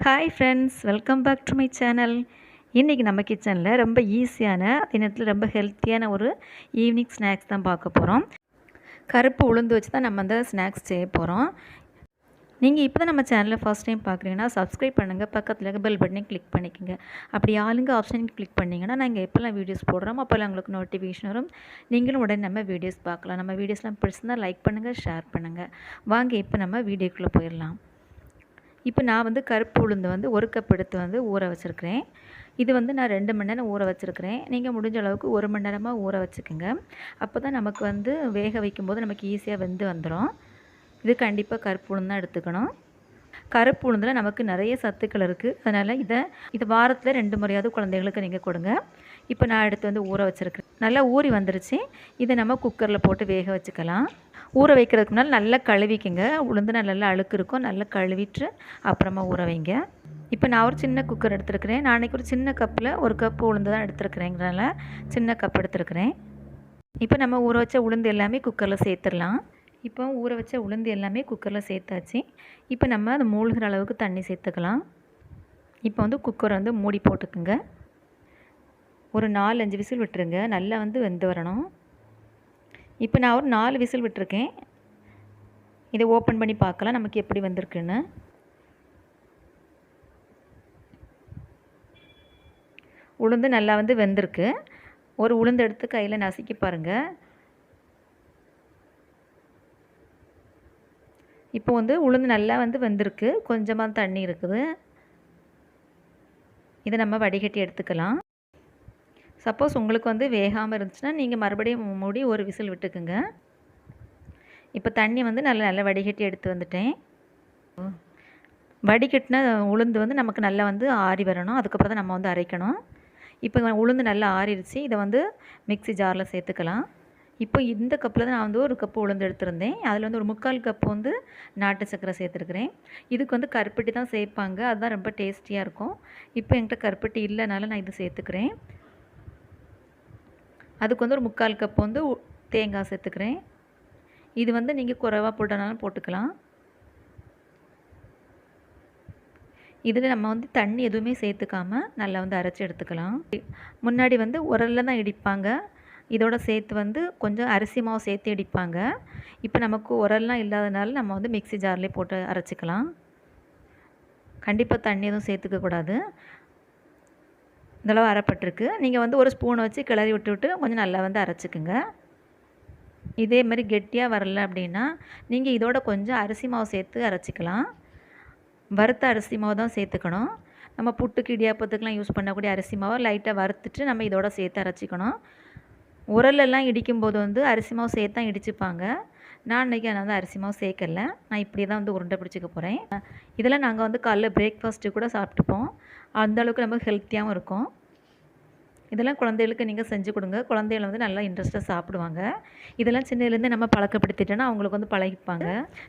Hi friends, welcome back to my channel. இன்றைக்கி நம்ம கிச்சனில் ரொம்ப ஈஸியான அதே நேரத்தில் ரொம்ப ஹெல்த்தியான ஒரு ஈவினிங் ஸ்நாக்ஸ் தான் பார்க்க போகிறோம். கருப்பு உளுந்து வச்சு தான் நம்ம அந்த ஸ்நாக்ஸ் செய்ய போகிறோம். நீங்கள் இப்போ தான் நம்ம சேனலில் ஃபஸ்ட் டைம் பார்க்குறீங்கன்னா சப்ஸ்கிரைப் பண்ணுங்கள், பக்கத்தில் இருக்க பெல் பட்டனை கிளிக் பண்ணிக்கோங்க. அப்படி ஆளுங்க ஆப்ஷன் கிளிக் பண்ணிங்கன்னா நாங்கள் எப்போல்லாம் வீடியோஸ் போடுறோம் அப்போல்லாம் உங்களுக்கு நோட்டிஃபிகேஷன் வரும். நீங்களும் உடனே நம்ம வீடியோஸ் பார்க்கலாம். நம்ம வீடியோஸ்லாம் பிடிச்சிருந்தால் லைக் பண்ணுங்கள், ஷேர் பண்ணுங்கள். வாங்க இப்போ நம்ம வீடியோக்குள்ளே போயிடலாம். இப்போ நான் கருப்பு உளுந்து 1 கப் எடுத்து ஊற வச்சுருக்கிறேன். இது நான் 2 மணி நேரம் ஊற வச்சுருக்கிறேன். நீங்கள் முடிஞ்ச அளவுக்கு 1 மணி நேரமாக ஊற வச்சுக்கோங்க. அப்போ தான் நமக்கு வேக வைக்கும்போது நமக்கு ஈஸியாக வெந்து வந்துடும். இது கண்டிப்பாக கருப்பு உளுந்து தான் எடுத்துக்கணும். கருப்பு உளுந்தில் நமக்கு நிறைய சத்துக்கள் இருக்குது. அதனால் இதை வாரத்தில் 2 முறையாவது குழந்தைகளுக்கு நீங்கள் கொடுங்க. இப்போ நான் எடுத்து ஊற வச்சுருக்கிறேன். நல்லா ஊறி வந்துருச்சு. இதை நம்ம குக்கரில் போட்டு வேக வச்சுக்கலாம். ஊற வைக்கிறதுக்கு முன்னால் நல்லா கழுவிக்குங்க. உளுந்து நல்லா அழுக்கு இருக்கும், நல்லா கழுவிட்டு அப்புறமா ஊற வைங்க. இப்போ நான் ஒரு சின்ன குக்கர் எடுத்துருக்கிறேன். நான் அன்றைக்கி ஒரு சின்ன கப்பில் 1 கப் உளுந்து தான் எடுத்துருக்கிறேங்கிறனால சின்ன கப் எடுத்துருக்கிறேன். இப்போ நம்ம ஊற வச்ச உளுந்து எல்லாமே குக்கரில் சேர்த்துடலாம். இப்போ ஊற வச்ச உளுந்து எல்லாமே குக்கரில் சேர்த்தாச்சு. இப்போ நம்ம அது மூழ்கிற அளவுக்கு தண்ணி சேர்த்துக்கலாம். இப்போ குக்கரை மூடி போட்டுக்குங்க. ஒரு 4-5 விசில் விட்டுருங்க. நல்லா வெந்து வரணும். இப்போ நான் ஒரு 4 விசில் விட்டுருக்கேன். இதை ஓப்பன் பண்ணி பார்க்கலாம் நமக்கு எப்படி வந்திருக்குன்னு. உளுந்து நல்லா வெந்திருக்கு. ஒரு உளுந்து எடுத்து கையில் நசுக்கி பாருங்கள். இப்போ உளுந்து நல்லா வெந்திருக்கு. கொஞ்சமாக தண்ணி இருக்குது. இதை நம்ம வடிகட்டி எடுத்துக்கலாம். சப்போஸ் உங்களுக்கு வேகாமல் இருந்துச்சுன்னா நீங்கள் மறுபடியும் மூடி ஒரு விசில் விட்டுக்குங்க. இப்போ தண்ணி நல்லா வடிகட்டி எடுத்து வந்துட்டேன். வடிகட்டின உளுந்து நமக்கு நல்லா ஆறி வரணும். அதுக்கப்புறம் தான் நம்ம அரைக்கணும். இப்போ உளுந்து நல்லா ஆறிடுச்சு. இதை மிக்ஸி ஜாரில் சேர்த்துக்கலாம். இப்போ இந்த கப்பில் தான் நான் 1 கப்பு உளுந்து எடுத்திருந்தேன். அதில் ஒரு 3/4 கப்பு நாட்டு சர்க்கரை சேர்த்துருக்குறேன். இதுக்கு கருப்பட்டி தான் சேர்ப்பாங்க. அதுதான் ரொம்ப டேஸ்டியாக இருக்கும். இப்போ என்கிட்ட கருப்பட்டி இல்லைனால நான் இது சேர்த்துக்கிறேன். அதுக்கு ஒரு 3/4 கப் தேங்காய் சேர்த்துக்கிறேன். இது நீங்கள் குறைவாக போட்டனாலும் போட்டுக்கலாம். இதில் நம்ம தண்ணி எதுவுமே சேர்த்துக்காமல் நல்லா அரைச்சி எடுத்துக்கலாம். முன்னாடி உரலில் தான் இடிப்பாங்க. இதோட சேர்த்து கொஞ்சம் அரிசி மாவு சேர்த்து இடிப்பாங்க. இப்போ நமக்கு உரல்லாம் இல்லாதனால நம்ம மிக்ஸி ஜார்லேயே போட்டு அரைச்சிக்கலாம். கண்டிப்பாக தண்ணி எதுவும் சேர்த்துக்கக்கூடாது. இந்தளவு அரைப்பட்டிருக்கு. நீங்கள் ஒரு ஸ்பூனை வச்சு கிளறி விட்டு கொஞ்சம் நல்லா அரைச்சிக்குங்க. இதே மாதிரி கெட்டியாக வரல அப்படின்னா நீங்கள் இதோட கொஞ்சம் அரிசி மாவு சேர்த்து அரைச்சிக்கலாம். வறுத்த அரிசி மாவு தான் சேர்த்துக்கணும். நம்ம புட்டுக்கு இடியாப்பத்துக்கெலாம் யூஸ் பண்ணக்கூடிய அரிசி மாவை லைட்டாக வறுத்துட்டு நம்ம இதோட சேர்த்து அரைச்சிக்கணும். உரலெல்லாம் இடிக்கும்போது அரிசி மாவு சேர்த்து தான் இடிச்சுப்பாங்க. நான் இன்றைக்கி நான் அரிசி மாவு சேர்க்கலை. நான் இப்படி தான் உருண்டை பிடிச்சிக்க போகிறேன். இதெல்லாம் நாங்கள் காலைல பிரேக்ஃபாஸ்ட்டு கூட சாப்பிட்டுப்போம். அந்தளவுக்கு நமக்கு ஹெல்த்தியாகவும் இருக்கும். இதெல்லாம் குழந்தைகளுக்கு நீங்கள் செஞ்சு கொடுங்க. குழந்தைகள் நல்லா இன்ட்ரெஸ்ட்டாக சாப்பிடுவாங்க. இதெல்லாம் சின்னதுலேருந்து நம்ம பழக்கப்படுத்திட்டோன்னா அவங்களுக்கு பழகிப்பாங்க.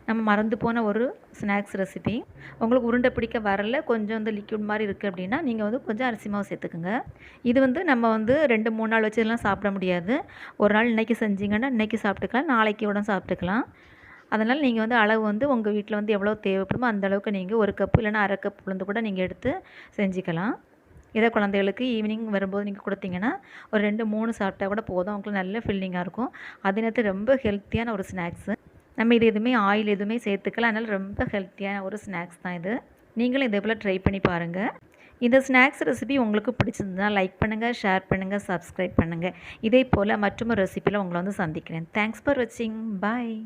நம்ம மறந்து போன ஒரு ஸ்நாக்ஸ் ரெசிபி. உங்களுக்கு உருண்டை பிடிக்க வரல, கொஞ்சம் லிக்விட் மாதிரி இருக்குது அப்படின்னா நீங்கள் கொஞ்சம் அரிசி மாவு சேர்த்துக்குங்க. இது நம்ம 2-3 நாள் வச்சு இதெல்லாம் சாப்பிட முடியாது. ஒரு நாள் இன்றைக்கி செஞ்சிங்கன்னா இன்றைக்கி சாப்பிட்டுக்கலாம், நாளைக்கு கூட சாப்பிட்டுக்கலாம். அதனால் நீங்கள் அளவு உங்கள் வீட்டில் எவ்வளோ தேவைப்படுமோ அந்தளவுக்கு நீங்கள் 1 கப்பு இல்லைனா அரை கப் உளுந்து கூட நீங்கள் எடுத்து செஞ்சுக்கலாம். இதை குழந்தைகளுக்கு ஈவினிங் வரும்போது நீங்கள் கொடுத்தீங்கன்னா ஒரு 2-3 சாப்பிட்டா கூட போதும். அவங்களுக்கு நல்ல ஃபில்லிங்காக இருக்கும். அதே நேரத்தில் ரொம்ப ஹெல்த்தியான ஒரு ஸ்நாக்ஸு. நம்ம இது எதுவுமே ஆயில் எதுவுமே சேர்த்துக்கலாம். அதனால் ரொம்ப ஹெல்த்தியான ஒரு ஸ்நாக்ஸ் தான் இது. நீங்களும் இதே போல் ட்ரை பண்ணி பாருங்கள். இந்த ஸ்நாக்ஸ் ரெசிபி உங்களுக்கு பிடிச்சிருந்தா லைக் பண்ணுங்கள், ஷேர் பண்ணுங்கள், சப்ஸ்கிரைப் பண்ணுங்கள். இதே போல் மற்றொரு ரெசிபியில் உங்களை சந்திக்கிறேன். தேங்க்ஸ் ஃபார் வாட்சிங். பாய்.